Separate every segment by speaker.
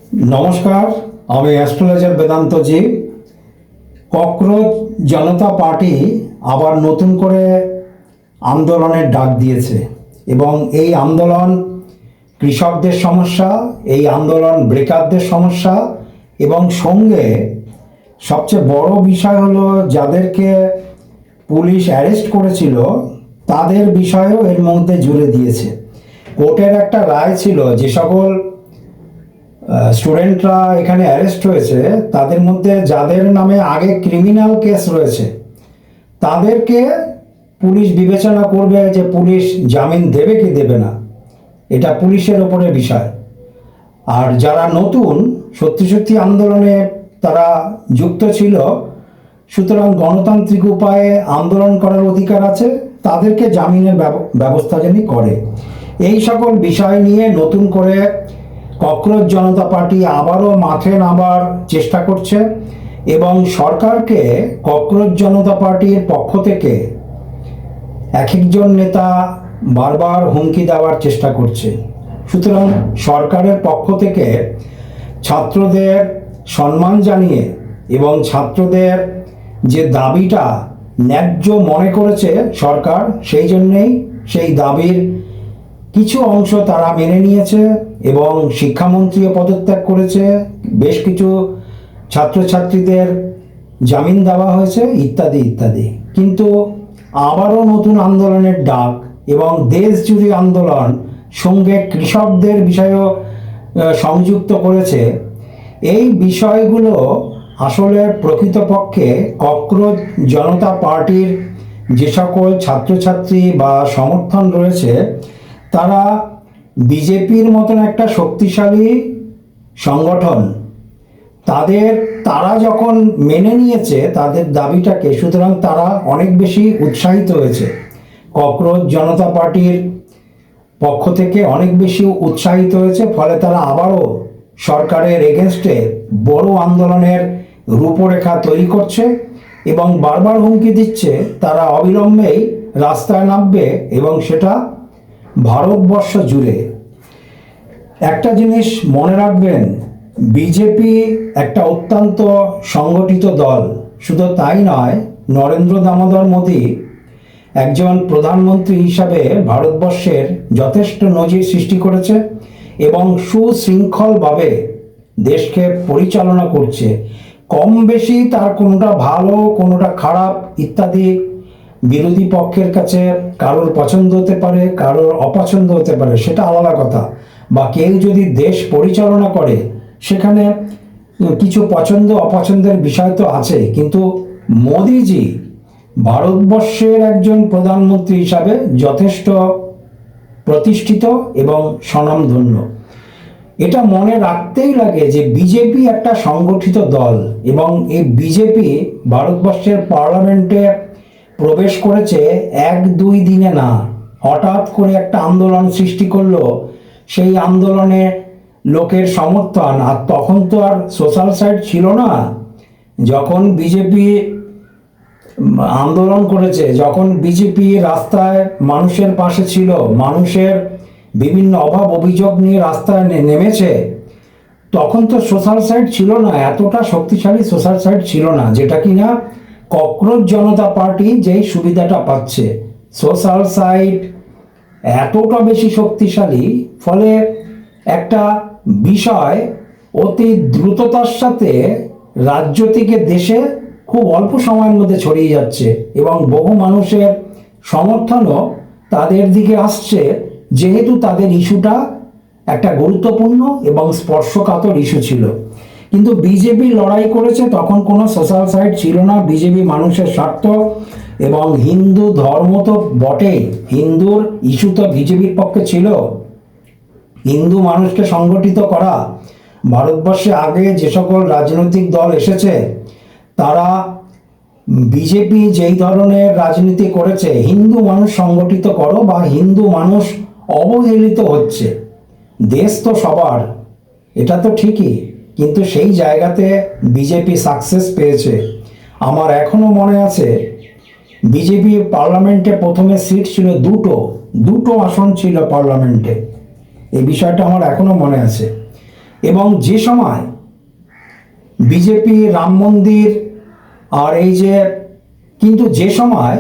Speaker 1: নমস্কার, আমি astrologer বেদান্তজি। Cockroach জনতা party আবার নতুন করে আন্দোলনের ডাক দিয়েছে এবং এই আন্দোলন কৃষকদের সমস্যা, এই আন্দোলন ব্রেকারদের সমস্যা এবং সঙ্গে সবচেয়ে বড় বিষয় হলো যাদেরকে পুলিশ অ্যারেস্ট করেছিল তাদের বিষয়েও এর মধ্যে জুড়ে দিয়েছে। কোর্টের একটা রায় ছিল যে সকল স্টুডেন্টরা এখানে অ্যারেস্ট হয়েছে তাদের মধ্যে যাদের নামে আগে ক্রিমিনাল কেস রয়েছে তাদেরকে পুলিশ বিবেচনা করবে যে পুলিশ জামিন দেবে কি দেবে না, এটা পুলিশের ওপরে বিষয়। আর যারা নতুন সত্যি সত্যি আন্দোলনে তারা যুক্ত ছিল, সুতরাং গণতান্ত্রিক উপায়ে আন্দোলন করার অধিকার আছে, তাদেরকে জামিনের ব্যবস্থা যেন করে। এই সকল বিষয় নিয়ে নতুন করে ককরোচ জনতা পার্টি আবারও মাঠে নামার চেষ্টা করছে এবং সরকারকে ককরোচ জনতা পার্টির পক্ষ থেকে এক একজন নেতা বারবার হুমকি দেওয়ার চেষ্টা করছে। সুতরাং সরকারের পক্ষ থেকে ছাত্রদের সম্মান জানিয়ে এবং ছাত্রদের যে দাবিটা ন্যায্য মনে করেছে সরকার, সেই জন্যেই সেই দাবির কিছু অংশ তারা মেনে নিয়েছে এবং শিক্ষামন্ত্রীও পদত্যাগ করেছে, বেশ কিছু ছাত্রছাত্রীদের জামিন দেওয়া হয়েছে ইত্যাদি ইত্যাদি। কিন্তু আবারও নতুন আন্দোলনের ডাক এবং দেশ জুড়ে আন্দোলন সঙ্গে কৃষকদের বিষয়ও সংযুক্ত করেছে। এই বিষয়গুলো আসলে প্রকৃতপক্ষে ককরোচ জনতা পার্টির যে সকল ছাত্রছাত্রী বা সমর্থন রয়েছে তারা বিজেপির মতন একটা শক্তিশালী সংগঠন, তারা যখন মেনে নিয়েছে তাদের দাবিটাকে, সুতরাং তারা অনেক বেশি উৎসাহিত হয়েছে। ককরোচ জনতা পার্টির পক্ষ থেকে অনেক বেশি উৎসাহিত হয়েছে, ফলে তারা আবারও সরকারের এগেনস্টে বড় আন্দোলনের রূপরেখা তৈরি করছে এবং বারবার হুমকি দিচ্ছে তারা অবিলম্বেই রাস্তায় নামবে এবং সেটা ভারতবর্ষ জুড়ে। একটা জিনিস মনে রাখবেন, বিজেপি একটা অত্যন্ত সংগঠিত দল। শুধু তাই নয়, নরেন্দ্র দামোদর মোদী একজন প্রধানমন্ত্রী হিসাবে ভারতবর্ষের যথেষ্ট নজির সৃষ্টি করেছে এবং সুশৃঙ্খলভাবে দেশকে পরিচালনা করছে। কম বেশি তার কোনোটা ভালো কোনোটা খারাপ ইত্যাদি বিরোধী পক্ষের কাছে কারোর পছন্দ হতে পারে, কারোর অপছন্দ হতে পারে, সেটা আলাদা কথা। বা কেউ যদি দেশ পরিচালনা করে সেখানে কিছু পছন্দ অপছন্দের বিষয় তো আছে, কিন্তু মোদিজি ভারতবর্ষের একজন প্রধানমন্ত্রী হিসাবে যথেষ্ট প্রতিষ্ঠিত এবং স্বনামধন্য। এটা মনে রাখতেই লাগে যে বিজেপি একটা সংগঠিত দল এবং এই বিজেপি ভারতবর্ষের পার্লামেন্টে প্রবেশ করেছে এক দুই দিনে না, হঠাৎ করে একটা আন্দোলন সৃষ্টি করলো, সেই আন্দোলনে লোকের সমর্থন। আর তখন তো আর সোশ্যাল সাইট ছিল না, যখন বিজেপি আন্দোলন করেছে, যখন বিজেপি রাস্তায় মানুষের পাশে ছিল, মানুষের বিভিন্ন অভাব অভিযোগ নিয়ে রাস্তায় নেমেছে, তখন তো সোশ্যাল সাইট ছিল না, এতটা শক্তিশালী সোশ্যাল সাইট ছিল না, যেটা কিনা ককরোচ জনতা পার্টি যেই সুবিধাটা পাচ্ছে। সোশ্যাল সাইট এতটা বেশি শক্তিশালী, ফলে একটা বিষয় অতি দ্রুততার সাথে রাজ্য থেকে দেশে খুব অল্প সময়ের মধ্যে ছড়িয়ে যাচ্ছে এবং বহু মানুষের সমর্থনও তাদের দিকে আসছে, যেহেতু তাদের ইস্যুটা একটা গুরুত্বপূর্ণ এবং স্পর্শকাতর ইস্যু ছিল। কিন্তু বিজেপি লড়াই করেছে, তখন কোনো সোশ্যাল সাইট ছিল না। বিজেপি মানুষের স্বার্থ এবং হিন্দু ধর্ম তো বটেই, হিন্দুর ইস্যু তো বিজেপির পক্ষে ছিল। হিন্দু মানুষকে সংগঠিত করা, ভারতবর্ষে আগে যে সকল রাজনৈতিক দল এসেছে তারা বিজেপি যেই ধরনের রাজনীতি করেছে, হিন্দু মানুষ সংগঠিত করো বা হিন্দু মানুষ অবহেলিত হচ্ছে, দেশ তো সবার, এটা তো ঠিকই, কিন্তু সেই জায়গাতে বিজেপি সাকসেস পেয়েছে। আমার এখনো মনে আছে বিজেপি পার্লামেন্টে প্রথমে সিট ছিল দুটো আসন ছিল পার্লামেন্টে, এই বিষয়টা আমার এখনো মনে আছে। এবং যে সময় বিজেপি রাম মন্দির আর এই যে কিন্তু যে সময়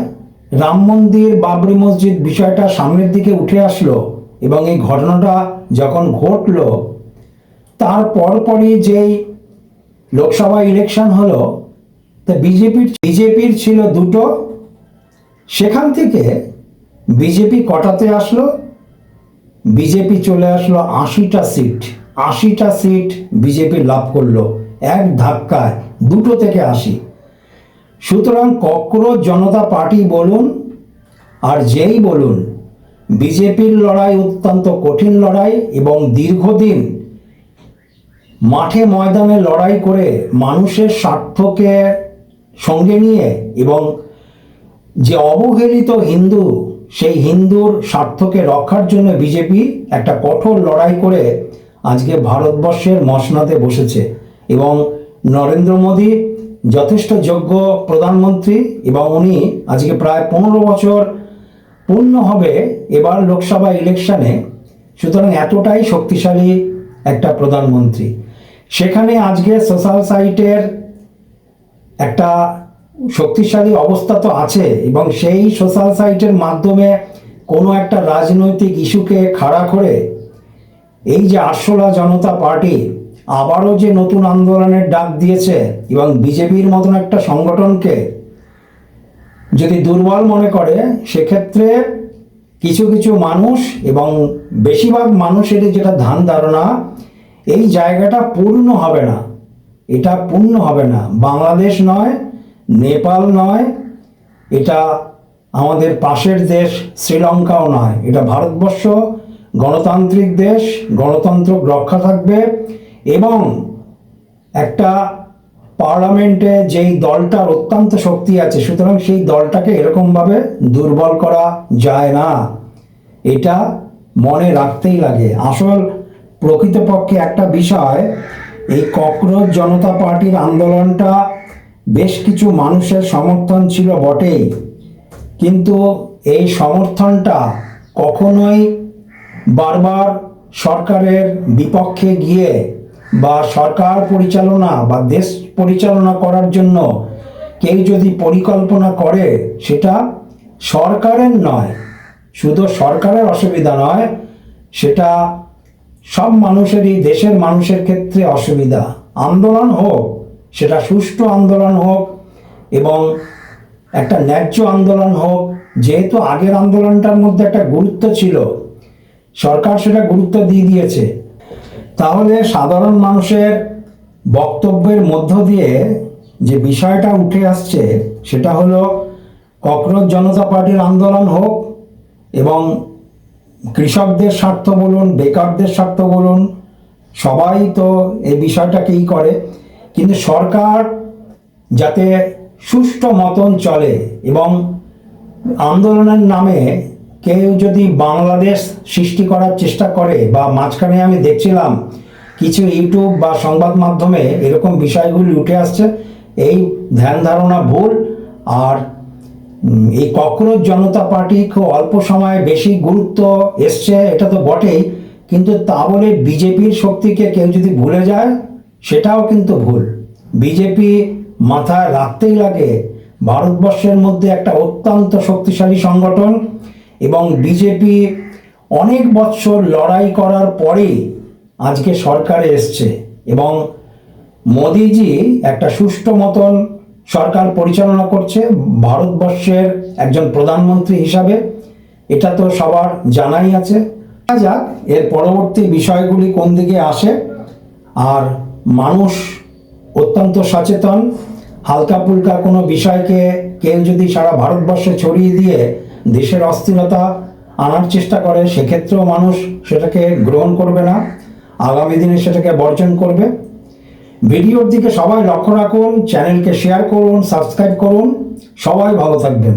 Speaker 1: রাম মন্দির বাবরি মসজিদ বিষয়টা সামনের দিকে উঠে আসলো এবং এই ঘটনাটা যখন ঘটলো তার পরপরই যেই লোকসভা ইলেকশন হলো, তা বিজেপির ছিল দুটো, সেখান থেকে বিজেপি কটাতে আসলো, বিজেপি চলে আসলো 80টা সিট বিজেপি লাভ করলো এক ধাক্কায়, দুটো থেকে 80। সুতরাং ককরোচ জনতা পার্টি বলুন আর যেই বলুন, বিজেপির লড়াই অত্যন্ত কঠিন লড়াই এবং দীর্ঘদিন মাঠে ময়দানে লড়াই করে মানুষের স্বার্থকে সঙ্গে নিয়ে এবং যে অবহেলিত হিন্দু, সেই হিন্দুর স্বার্থকে রক্ষার জন্য বিজেপি একটা কঠোর লড়াই করে আজকে ভারতবর্ষের মসনদে বসেছে এবং নরেন্দ্র মোদী যথেষ্ট যোগ্য প্রধানমন্ত্রী এবং উনি আজকে প্রায় 15 বছর পূর্ণ হবে এবার লোকসভা ইলেকশনে। সুতরাং এতটাই শক্তিশালী একটা প্রধানমন্ত্রী। সেখানে আজকে সোশ্যাল সাইটের একটা শক্তিশালী অবস্থা তো আছে এবং সেই সোশ্যাল সাইটের মাধ্যমে কোনো একটা রাজনৈতিক ইস্যুকে খাড়া করে এই যে আরশোলা জনতা পার্টি আবারও যে নতুন আন্দোলনের ডাক দিয়েছে এবং বিজেপির মতন একটা সংগঠনকে যদি দুর্বল মনে করে, সেক্ষেত্রে কিছু কিছু মানুষ এবং বেশিরভাগ মানুষের যেটা ধ্যান ধারণা, এই জায়গাটা পূর্ণ হবে না, এটা পূর্ণ হবে না। বাংলাদেশ নয়, নেপাল নয়, এটা আমাদের পাশের দেশ শ্রীলঙ্কাও নয়, এটা ভারতবর্ষ গণতান্ত্রিক দেশ, গণতন্ত্র রক্ষা থাকবে এবং একটা পার্লামেন্টে যেই দলটার অত্যন্ত শক্তি আছে, সুতরাং সেই দলটাকে এরকমভাবে দুর্বল করা যায় না, এটা মনে রাখতেই লাগে। আসল প্রকৃতপক্ষে একটা বিষয়, এই ককরোচ জনতা পার্টির আন্দোলনটা বেশ কিছু মানুষের সমর্থন ছিল বটেই, কিন্তু এই সমর্থনটা কখনোই বারবার সরকারের বিপক্ষে গিয়ে বা সরকার পরিচালনা বা দেশ পরিচালনা করার জন্য কেউ যদি পরিকল্পনা করে, সেটা সরকারের নয়, শুধু সরকারের অসুবিধা নয়, সেটা সব মানুষেরই, দেশের মানুষের ক্ষেত্রে অসুবিধা। আন্দোলন হোক, সেটা সুষ্ঠু আন্দোলন হোক এবং একটা ন্যায্য আন্দোলন হোক, যেহেতু আগের আন্দোলনটার মধ্যে একটা গুরুত্ব ছিল, সরকার সেটা গুরুত্ব দিয়ে দিয়েছে। তাহলে সাধারণ মানুষের বক্তব্যের মধ্য দিয়ে যে বিষয়টা উঠে আসছে, সেটা হলো ককরোচ জনতা পার্টির আন্দোলন হোক এবং কৃষকদের স্বার্থ বলুন, বেকারদের স্বার্থ বলুন, সবাই তো এই বিষয়টাকেই করে, কিন্তু সরকার যাতে সুষ্ঠু মতন চলে এবং আন্দোলনের নামে কেউ যদি বাংলাদেশ সৃষ্টি করার চেষ্টা করে, বা মাঝখানে আমি দেখছিলাম কিছু ইউটিউব বা সংবাদ মাধ্যমে এরকম বিষয়গুলি উঠে আসছে, এই ধ্যান ধারণা ভুল। আর এই ককরোচ জনতা পার্টি খুব অল্প সময়ে বেশি গুরুত্ব এসছে, এটা তো বটেই, কিন্তু তা বলে বিজেপির শক্তিকে কেউ যদি ভুলে যায়, সেটাও কিন্তু ভুল। বিজেপি মাথায় রাখতেই লাগে ভারতবর্ষের মধ্যে একটা অত্যন্ত শক্তিশালী সংগঠন এবং বিজেপি অনেক বছর লড়াই করার পরেই আজকে সরকারে এসছে এবং মোদিজি একটা সুষ্ঠু মতন সরকার পরিচালনা করছে ভারতবর্ষের একজন প্রধানমন্ত্রী হিসাবে, এটা তো সবার জানাই আছে। যাক, এর পরবর্তী বিষয়গুলি কোন দিকে আসে। আর মানুষ অত্যন্ত সচেতন, হালকা পুলকা কোনো বিষয়কে কেউ যদি সারা ভারতবর্ষে ছড়িয়ে দিয়ে দেশের অস্থিরতা আনার চেষ্টা করে, সেক্ষেত্রেও মানুষ সেটাকে গ্রহণ করবে না, আগামী দিনে সেটাকে বর্জন করবে। ভিডিওর দিকে সবাই লক্ষ্য রাখুন, চ্যানেলকে শেয়ার করুন, সাবস্ক্রাইব করুন, সবাই ভালো থাকবেন।